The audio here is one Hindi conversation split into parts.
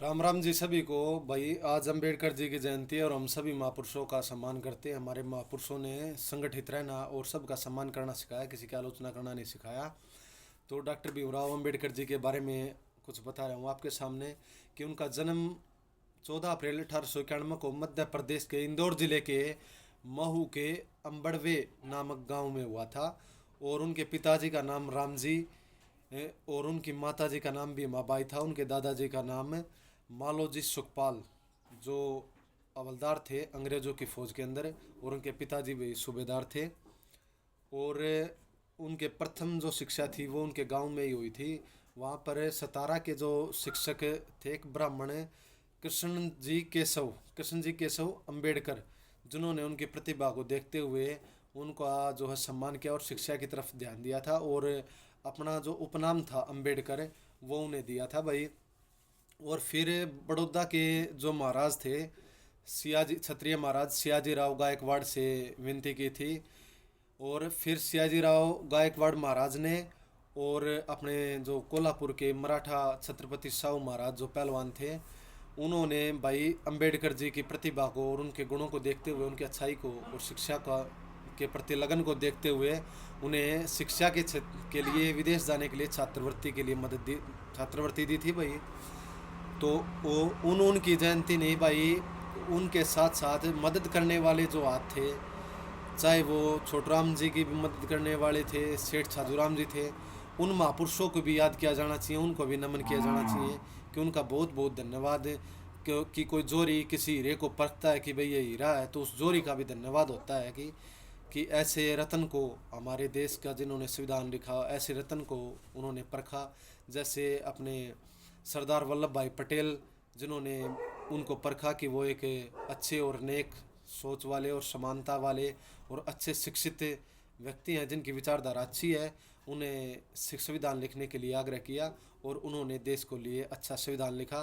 राम राम जी सभी को। भाई आज अम्बेडकर जी की जयंती है और हम सभी महापुरुषों का सम्मान करते हैं। हमारे महापुरुषों ने संगठित रहना और सबका सम्मान करना सिखाया, किसी की आलोचना करना नहीं सिखाया। तो डॉक्टर भीमराव अम्बेडकर जी के बारे में कुछ बता रहा हूँ आपके सामने कि उनका जन्म 14 अप्रैल 1891 को मध्य प्रदेश के इंदौर जिले के महू के अम्बड़वे नामक गांव में हुआ था। और उनके पिताजी का नाम रामजी और उनकी माताजी का नाम भी माबाई था। उनके दादाजी का नाम मालोजी सुखपाल, जो हवलदार थे अंग्रेज़ों की फ़ौज के अंदर, और उनके पिताजी भी सूबेदार थे। और उनके प्रथम जो शिक्षा थी वो उनके गांव में ही हुई थी। वहाँ पर सतारा के जो शिक्षक थे, एक ब्राह्मण कृष्ण जी केशव अम्बेडकर, जिन्होंने उनकी प्रतिभा को देखते हुए उनका जो है सम्मान किया और शिक्षा की तरफ ध्यान दिया था। और अपना जो उपनाम था अम्बेडकर वो उन्हें दिया था भाई। और फिर बड़ौदा के जो महाराज थे, सियाजी क्षत्रिय महाराज सियाजी राव गायकवाड़ से विनती की थी। और फिर सियाजी राव गायकवाड़ महाराज ने और अपने जो कोल्हापुर के मराठा छत्रपति साहू महाराज जो पहलवान थे, उन्होंने भाई अंबेडकर जी की प्रतिभा को और उनके गुणों को देखते हुए, उनकी अच्छाई को और शिक्षा का के प्रति लगन को देखते हुए उन्हें शिक्षा के क्षेत्र के लिए विदेश जाने के लिए छात्रवृत्ति दी थी भाई। तो वो उनकी जयंती नहीं भाई, उनके साथ साथ मदद करने वाले जो हाथ थे, चाहे वो छोटूराम जी की भी मदद करने वाले थे, सेठ छाजूराम जी थे, उन महापुरुषों को भी याद किया जाना चाहिए, उनको भी नमन किया जाना चाहिए कि उनका बहुत बहुत धन्यवाद। कि कोई जोरी किसी हीरे को परखता है कि भाई ये हीरा है, तो उस जोरी का भी धन्यवाद होता है कि ऐसे रत्न को हमारे देश का जिन्होंने संविधान लिखा, ऐसे रत्न को उन्होंने परखा। जैसे अपने सरदार वल्लभ भाई पटेल, जिन्होंने उनको परखा कि वो एक अच्छे और नेक सोच वाले और समानता वाले और अच्छे शिक्षित व्यक्ति हैं, जिनकी विचारधारा अच्छी है। उन्हें संविधान लिखने के लिए आग्रह किया और उन्होंने देश को लिए अच्छा संविधान लिखा।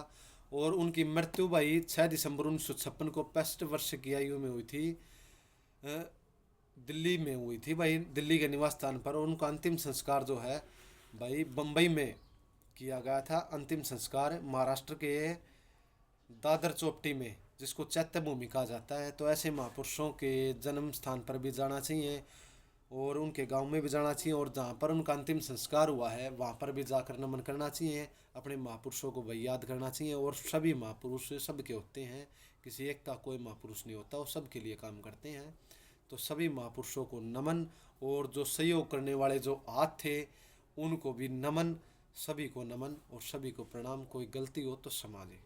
और उनकी मृत्यु भाई 6 दिसंबर 1956 को 65 वर्ष की आयु में हुई थी। दिल्ली में हुई थी भाई, दिल्ली के निवास स्थान पर। उनका अंतिम संस्कार जो है भाई बम्बई में किया गया था। अंतिम संस्कार महाराष्ट्र के दादर चौपटी में, जिसको चैत्य भूमि कहा जाता है। तो ऐसे महापुरुषों के जन्म स्थान पर भी जाना चाहिए और उनके गांव में भी जाना चाहिए, और जहाँ पर उनका अंतिम संस्कार हुआ है वहाँ पर भी जाकर नमन करना चाहिए। अपने महापुरुषों को भाई याद करना चाहिए। और सभी महापुरुष सबके होते हैं, किसी एक का कोई महापुरुष नहीं होता, वो सबके लिए काम करते हैं। तो सभी महापुरुषों को नमन, और जो सहयोग करने वाले जो हाथ थे उनको भी नमन, सभी को नमन और सभी को प्रणाम। कोई गलती हो तो क्षमा दे।